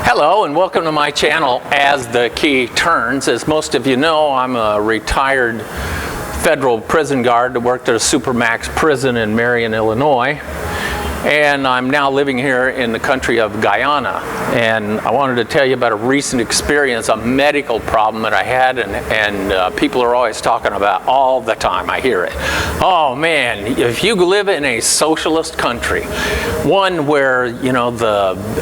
Hello and welcome to my channel As the Key Turns. As most of you know, I'm a retired federal prison guard that worked at a Supermax prison in Marion, Illinois. And I'm now living here in the country of Guyana. And I wanted to tell you about a recent experience, a medical problem that I had, and people are always talking about all the time. I hear it. Oh man, if you live in a socialist country, one where, you know,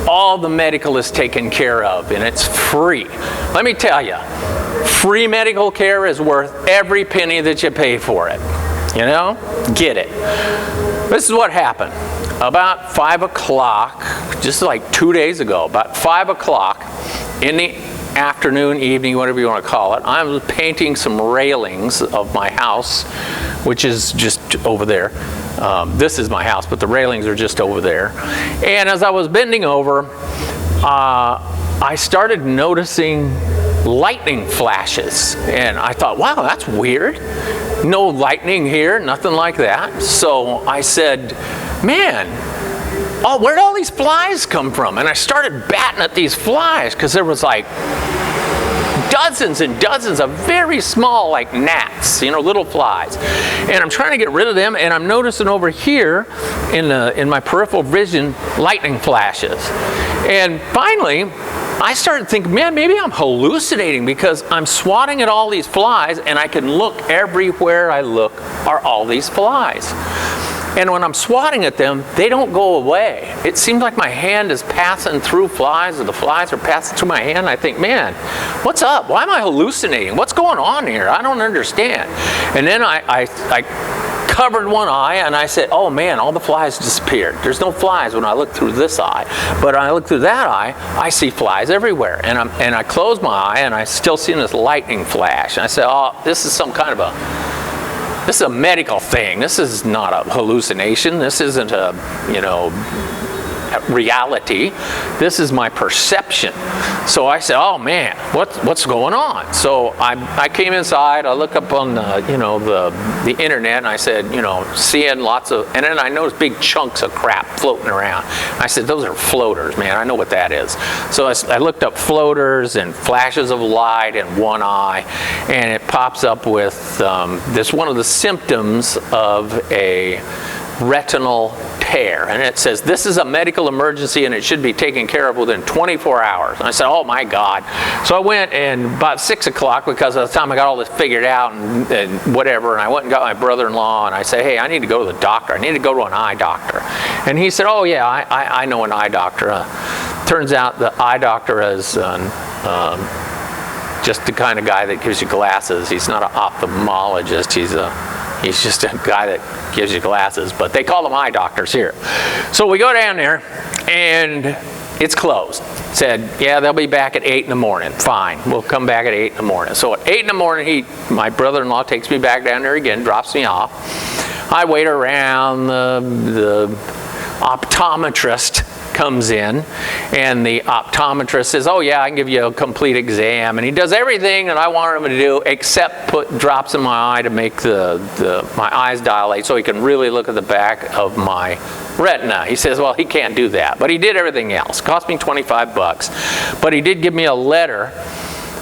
all the medical is taken care of and it's free. Let me tell you, free medical care is worth every penny that you pay for it. You know, get it. This is what happened. About 5 o'clock, just like 2 days ago, about 5 o'clock in the afternoon, evening, whatever you want to call it, I was painting some railings of my house, which is just over there. This is my house, but the railings are just over there. And as I was bending over, I started noticing lightning flashes. And I thought, wow, that's weird. No lightning here, nothing like that. So I said, man, where'd all these flies come from? And I started batting at these flies because there was like dozens and dozens of very small, like gnats, you know, little flies. And I'm trying to get rid of them, and I'm noticing over here in my peripheral vision lightning flashes. And finally, I started thinking, man, maybe I'm hallucinating because I'm swatting at all these flies, and I can look everywhere I look are all these flies. And when I'm swatting at them, they don't go away. It seems like my hand is passing through flies, or the flies are passing through my hand. I think, man, what's up? Why am I hallucinating? What's going on here? I don't understand. And then I covered one eye and I said, oh man, all the flies disappeared. There's no flies when I look through this eye. But when I look through that eye, I see flies everywhere. And I closed my eye and I still see this lightning flash. And I said, oh, this is some kind of this is a medical thing. This is not a hallucination. This isn't a, you know, reality. This is my perception. So I said, oh man, what's going on? So I came inside, I looked up on the internet, and I said, you know, seeing lots of, and then I noticed big chunks of crap floating around. I said, those are floaters, man. I know what that is. So I looked up floaters and flashes of light in one eye, and it pops up with this one of the symptoms of a retinal tear, and it says this is a medical emergency and it should be taken care of within 24 hours. And I said, oh my God. So I went, and about 6 o'clock, because by the time I got all this figured out and whatever, and I went and got my brother-in-law, and I said, hey, I need to go to the doctor. I need to go to an eye doctor. And he said, oh yeah, I know an eye doctor. Turns out the eye doctor is just the kind of guy that gives you glasses. He's not an ophthalmologist. He's just a guy that gives you glasses, but they call them eye doctors here. So we go down there, and it's closed. Said, yeah, they'll be back at 8 in the morning. Fine, we'll come back at 8 in the morning. So at 8 in the morning, my brother-in-law takes me back down there again, drops me off. I wait around, the optometrist comes in, and the optometrist says, oh yeah, I can give you a complete exam, and he does everything that I want him to do except put drops in my eye to make my eyes dilate so he can really look at the back of my retina. He says, well, he can't do that, but he did everything else. Cost me 25 bucks, but he did give me a letter,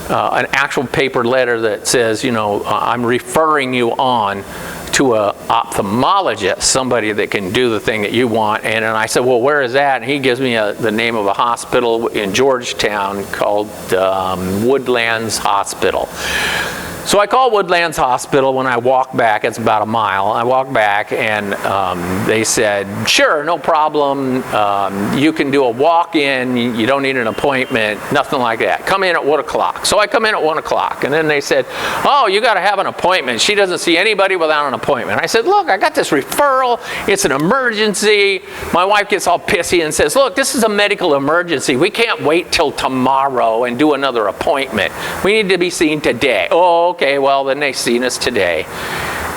an actual paper letter that says, you know, I'm referring you on to an ophthalmologist, somebody that can do the thing that you want. And then I said, well, where is that? And he gives me the name of a hospital in Georgetown called Woodlands Hospital. So I call Woodlands Hospital. When I walk back, it's about a mile. I walk back, and they said, sure, no problem. You can do a walk-in. You don't need an appointment, nothing like that. Come in at 1 o'clock. So I come in at 1 o'clock, and then they said, oh, you got to have an appointment. She doesn't see anybody without an appointment. I said, look, I got this referral. It's an emergency. My wife gets all pissy and says, look, this is a medical emergency. We can't wait till tomorrow and do another appointment. We need to be seen today. Oh, okay, well, then they seen us today.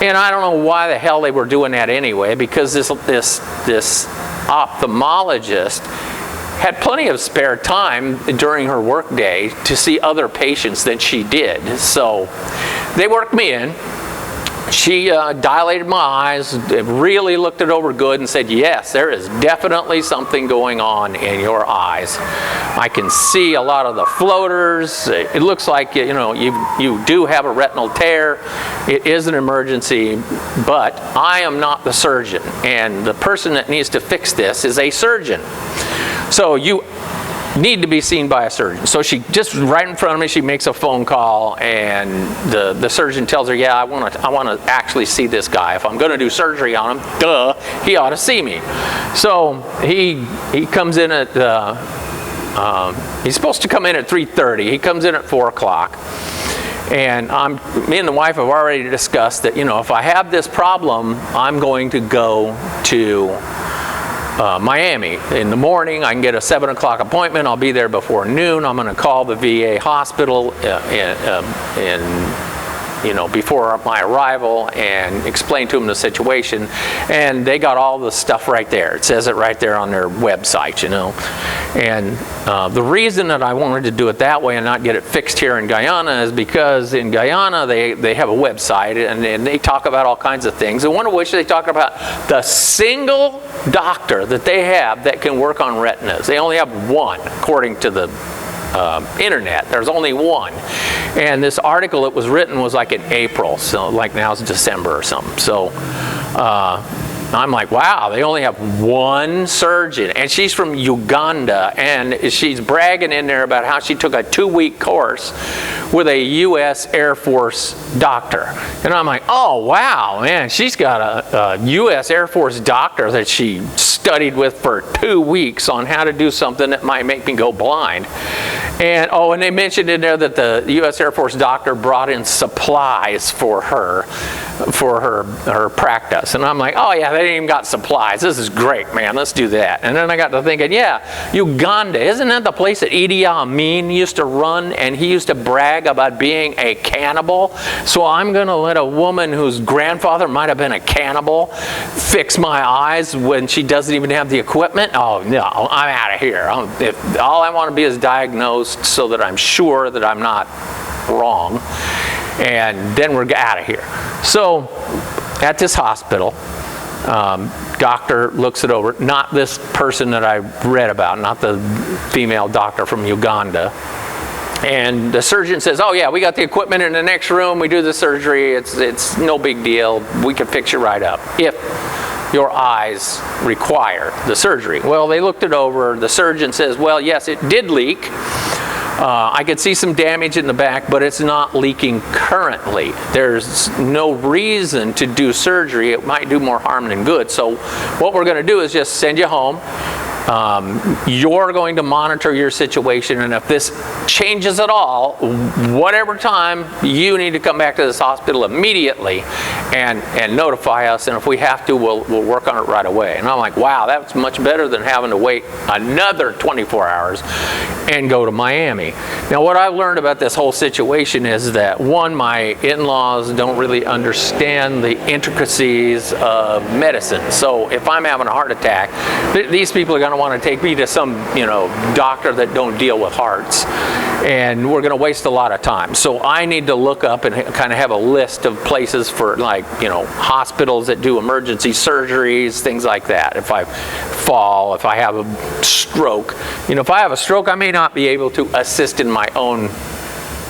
And I don't know why the hell they were doing that anyway, because this ophthalmologist had plenty of spare time during her work day to see other patients than she did. So they worked me in. she dilated my eyes, really looked it over good and said, yes, there is definitely something going on in your eyes. I can see a lot of the floaters. It looks like, you know, you do have a retinal tear. It is an emergency, but I am not the surgeon. And the person that needs to fix this is a surgeon. So you need to be seen by a surgeon. So she just right in front of me, she makes a phone call, and the surgeon tells her, yeah, I want to actually see this guy. If I'm going to do surgery on him, duh, he ought to see me. So he comes in at he's supposed to come in at 3:30. He comes in at 4 o'clock. And me and the wife have already discussed that, you know, if I have this problem, I'm going to go to Miami. In the morning, I can get a 7 o'clock appointment. I'll be there before noon. I'm going to call the VA hospital before my arrival and explain to them the situation. And they got all the stuff right there. It says it right there on their website, you know. And the reason that I wanted to do it that way and not get it fixed here in Guyana is because in Guyana they have a website and they talk about all kinds of things. And one of which they talk about the single doctor that they have that can work on retinas. They only have one, according to the internet. There's only one. And this article that was written was like in April, so like now it's December or something. So I'm like, wow, they only have one surgeon. And she's from Uganda, and she's bragging in there about how she took a 2-week course with a U.S. Air Force doctor. And I'm like, oh, wow, man, she's got a U.S. Air Force doctor that she studied with for 2 weeks on how to do something that might make me go blind. And and they mentioned in there that the U.S. Air Force doctor brought in supplies for her practice. And I'm like, oh yeah, they even got supplies. This is great, man. Let's do that. And then I got to thinking, yeah, Uganda, isn't that the place that Idi Amin used to run? And he used to brag about being a cannibal. So I'm going to let a woman whose grandfather might have been a cannibal fix my eyes when she doesn't even have the equipment? Oh no, I'm out of here. If all I want to be is diagnosed so that I'm sure that I'm not wrong, and then we're out of here. So at this hospital, doctor looks it over, not this person that I read about, not the female doctor from Uganda. And the surgeon says, oh yeah, we got the equipment in the next room, we do the surgery, it's no big deal, we can fix you right up if your eyes require the surgery. Well, they looked it over. The surgeon says, well, yes, it did leak. I could see some damage in the back, but it's not leaking currently. There's no reason to do surgery. It might do more harm than good. So what we're going to do is just send you home. You're going to monitor your situation, and if this changes at all, whatever time, you need to come back to this hospital immediately and notify us, and if we have to, we'll work on it right away. And I'm like, wow, that's much better than having to wait another 24 hours and go to Miami. Now, what I've learned about this whole situation is that, one, my in-laws don't really understand the intricacies of medicine. So if I'm having a heart attack, these people are going to want to take me to some, doctor that don't deal with hearts, and we're going to waste a lot of time. So I need to look up and kind of have a list of places for, hospitals that do emergency surgeries, things like that. If I fall, if I have a stroke, if I have a stroke, I may not be able to assist in my own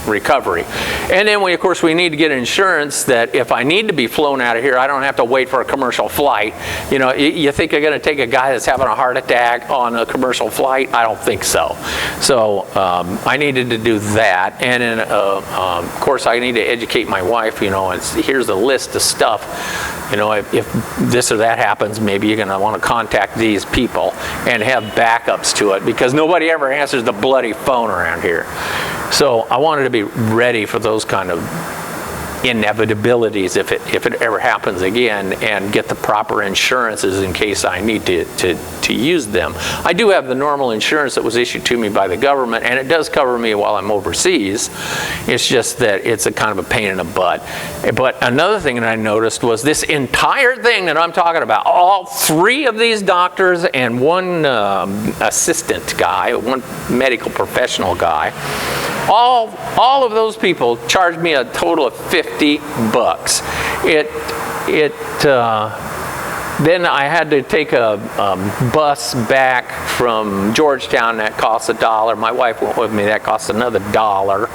recovery. And then of course we need to get insurance that if I need to be flown out of here, I don't have to wait for a commercial flight. You think you're going to take a guy that's having a heart attack on a commercial flight? I don't think so. So I needed to do that, and then of course I need to educate my wife. And here's a list of stuff. If this or that happens, maybe you're going to want to contact these people and have backups to it, because nobody ever answers the bloody phone around here. So I wanted to be ready for those kind of inevitabilities if it ever happens again, and get the proper insurances in case I need to use them. I do have the normal insurance that was issued to me by the government, and it does cover me while I'm overseas. It's just that it's a kind of a pain in the butt. But another thing that I noticed was this entire thing that I'm talking about, all 3 of these doctors and one assistant guy, one medical professional guy, all of those people charged me a total of $50. Then I had to take a bus back from Georgetown. That cost $1. My wife went with me. That cost another $1.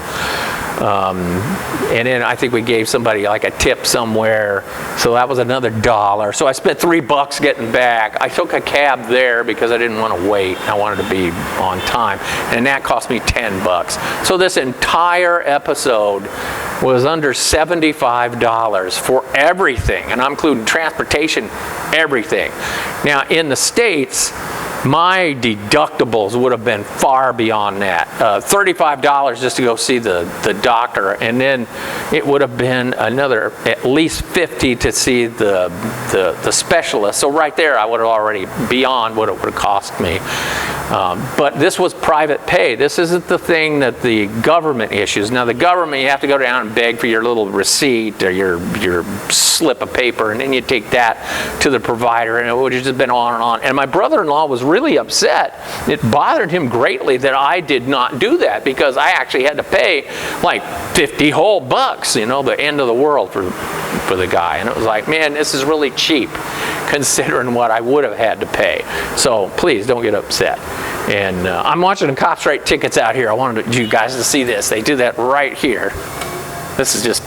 And then I think we gave somebody like a tip somewhere, so that was another $1. So I spent $3 getting back. I took a cab there because I didn't want to wait. I wanted to be on time, and that cost me $10. So this entire episode was under $75 for everything, and I'm including transportation, everything. Now in the States, my deductibles would have been far beyond that. $35 just to go see the doctor, and then it would have been another at least $50 to see the specialist. So right there, I would have already beyond what it would have cost me. But this was private pay. This isn't the thing that the government issues. Now the government, you have to go down and beg for your little receipt or your slip of paper, and then you take that to the provider, and it would have just been on and on. And my brother-in-law was really upset. It bothered him greatly that I did not do that, because I actually had to pay like 50 whole bucks, you know, the end of the world for the guy. And it was like, man, this is really cheap considering what I would have had to pay. So please don't get upset. And I'm watching the cops write tickets out here. I wanted you guys to see this. They do that right here. This is just,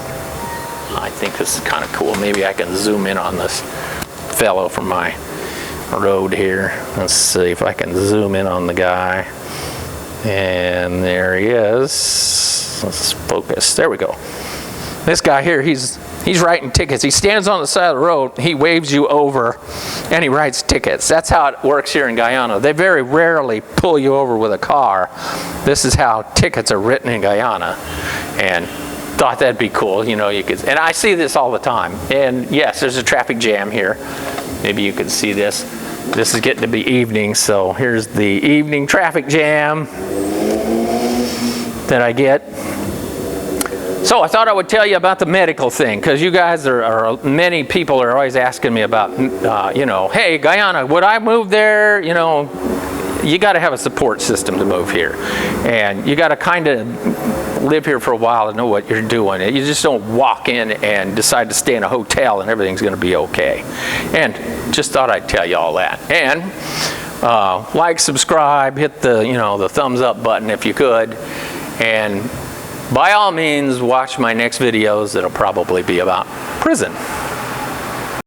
I think this is kind of cool. Maybe I can zoom in on this fellow from my road here. Let's see if I can zoom in on the guy. And there he is. Let's focus. There we go. This guy here, he's writing tickets. He stands on the side of the road, he waves you over, and he writes tickets. That's how it works here in Guyana. They very rarely pull you over with a car. This is how tickets are written in Guyana. And thought that'd be cool, you know, you could, and I see this all the time. And yes, there's a traffic jam here. Maybe you can see this. This is getting to be evening, so here's the evening traffic jam that I get. So I thought I would tell you about the medical thing, because you guys many people are always asking me about, you know, hey, Guyana, would I move there? You know, you got to have a support system to move here, and you got to kind of live here for a while to know what you're doing. You just don't walk in and decide to stay in a hotel and everything's going to be okay. And just thought I'd tell you all that. And like, subscribe, hit the thumbs up button if you could, and by all means watch my next videos. That'll probably be about prison.